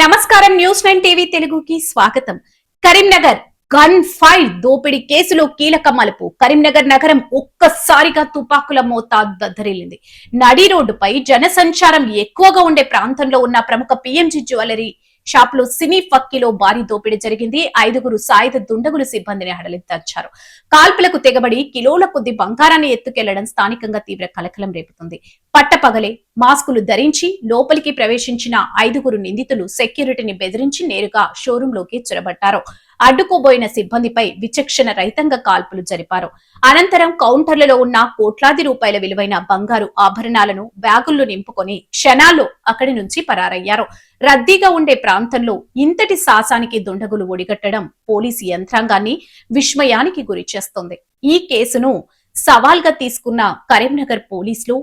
నమస్కారం. News 9 TV తెలుగుకి స్వాగతం. కరీంనగర్ గన్ ఫైర్ దోపిడీ కేసులో కీలక మలుపు. కరీంనగర్ నగరం ఒక్కసారిగా తుపాకుల మోత దద్దరిల్లింది. నడి రోడ్డుపై జనసంచారం ఎక్కువగా ఉండే ప్రాంతంలో ఉన్న ప్రముఖ పిఎంజి జ్యువెలరీ షాప్ లో సినీ ఫక్కీలో భారీ దోపిడీ జరిగింది. 5గురు సాయుధ దుండగులు సిబ్బందిని హడలెత్తించారు. కాల్పులకు తెగబడి కిలోల కొద్ది బంగారాన్ని ఎత్తుకెళ్లడం స్థానికంగా తీవ్ర కలకలం రేపుతుంది. పట్టపగలే మాస్కులు ధరించి లోపలికి ప్రవేశించిన 5గురు నిందితులు సెక్యూరిటీని బెదిరించి నేరుగా షోరూం లోకి చొరబట్టారు. అడ్డుకోబోయిన సిబ్బందిపై విచక్షణ రహితంగా కాల్పులు జరిపారు. అనంతరం కౌంటర్లలో ఉన్న కోట్లాది రూపాయల విలువైన బంగారు ఆభరణాలను బ్యాగుల్లో నింపుకొని క్షణాల్లో అక్కడి నుంచి పరారయ్యారు. రద్దీగా ఉండే ప్రాంతంలో ఇంతటి సాహసానికి దుండగులు ఒడిగట్టడం పోలీసు యంత్రాంగాన్ని విస్మయానికి గురిచేస్తోంది. ఈ కేసును సవాల్గా తీసుకున్న కరీంనగర్ పోలీసులు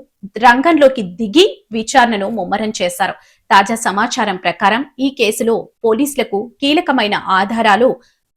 రంగంలోకి దిగి విచారణను ముమ్మరం చేశారు. తాజా సమాచారం ప్రకారం ఈ కేసులో పోలీసులకు కీలకమైన ఆధారాలు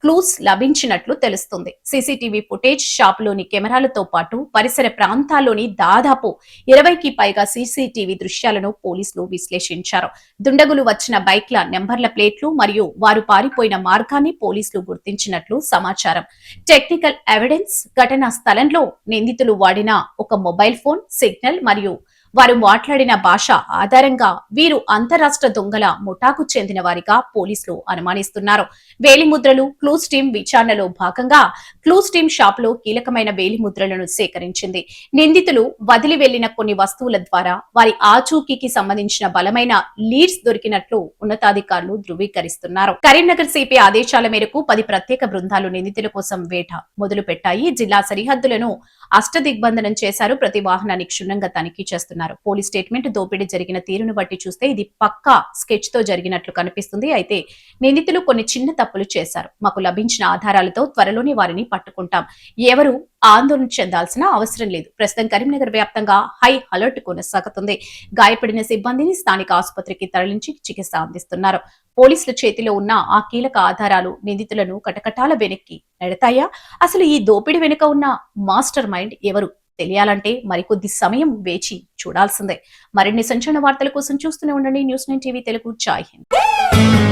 క్లూస్ లభించినట్లు తెలుస్తుంది. సీసీటీవీ ఫుటేజ్, షాపులోని కెమెరాలతో పాటు పరిసర ప్రాంతాల్లోని దాదాపు 20కి పైగా సీసీటీవీ దృశ్యాలను పోలీసులు విశ్లేషించారు. దుండగులు వచ్చిన బైక్ల నెంబర్ల ప్లేట్లు మరియు వారు పారిపోయిన మార్గాన్ని పోలీసులు గుర్తించినట్లు సమాచారం. టెక్నికల్ ఎవిడెన్స్, ఘటనా స్థలంలో నిందితులు వాడిన ఒక మొబైల్ ఫోన్ సిగ్నల్ మరియు వారు మాట్లాడిన భాష ఆధారంగా వీరు అంతరాష్ట్ర దొంగల ముఠాకు చెందిన వారిగా పోలీసులు అనుమానిస్తున్నారు. వేలిముద్రలు క్లూస్ టీం విచారణలో భాగంగా క్లూస్ టీం షాప్ లో కీలకమైన వేలిముద్రలను సేకరించింది. నిందితులు వదిలి వెళ్లిన కొన్ని వస్తువుల ద్వారా వారి ఆచూకీకి సంబంధించిన బలమైన లీడ్స్ దొరికినట్లు ఉన్నతాధికారులు ధృవీకరిస్తున్నారు. కరీంనగర్ సిపి ఆదేశాల మేరకు 10 ప్రత్యేక బృందాలు నిందితుల కోసం వేట మొదలు పెట్టాయి. జిల్లా సరిహద్దులను అష్టదిగ్బంధనం చేశారు. ప్రతి వాహనాన్ని క్షుణ్ణంగా తనిఖీ చేస్తున్నారు. పోలీస్ స్టేట్మెంట్ దోపిడీ జరిగిన తీరును బట్టి చూస్తే ఇది పక్కా స్కెచ్ తో జరిగినట్లు కనిపిస్తుంది. అయితే నిందితులు కొన్ని చిన్న తప్పులు చేశారు. మాకు లభించిన ఆధారాలతో త్వరలోనే వారిని పట్టుకుంటాం. ఎవరు ఆందోళన చెందాల్సిన అవసరం లేదు. ప్రస్తుతం కరీంనగర్ వ్యాప్తంగా హై అలర్ట్ కొనసాగుతుంది. గాయపడిన సిబ్బందిని స్థానిక ఆసుపత్రికి తరలించి చికిత్స అందిస్తున్నారు. పోలీసుల చేతిలో ఉన్న ఆ కీలక ఆధారాలు నిందితులను కటకటాల వెనక్కి నెడతాయా? అసలు ఈ దోపిడీ వెనుక ఉన్న మాస్టర్ మైండ్ ఎవరు తెలియాలంటే మరికొద్ది సమయం వేచి చూడాల్సిందే. మరిన్ని సంచలన వార్తల కోసం చూస్తూనే ఉండండి న్యూస్ 9 టీవీ తెలుగు. జై హింద్.